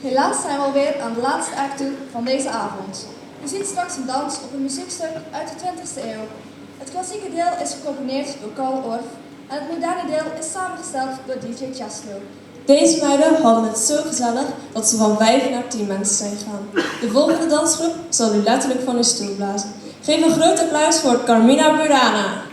Helaas zijn we alweer aan de laatste act toe van deze avond. U ziet straks een dans op een muziekstuk uit de 20e eeuw. Het klassieke deel is gecomponeerd door Carl Orff en het moderne deel is samengesteld door DJ Chaslo. Deze meiden hadden het zo gezellig dat ze van 5 naar 10 mensen zijn gegaan. De volgende dansgroep zal u letterlijk van uw stoel blazen. Geef een groot applaus voor Carmina Burana.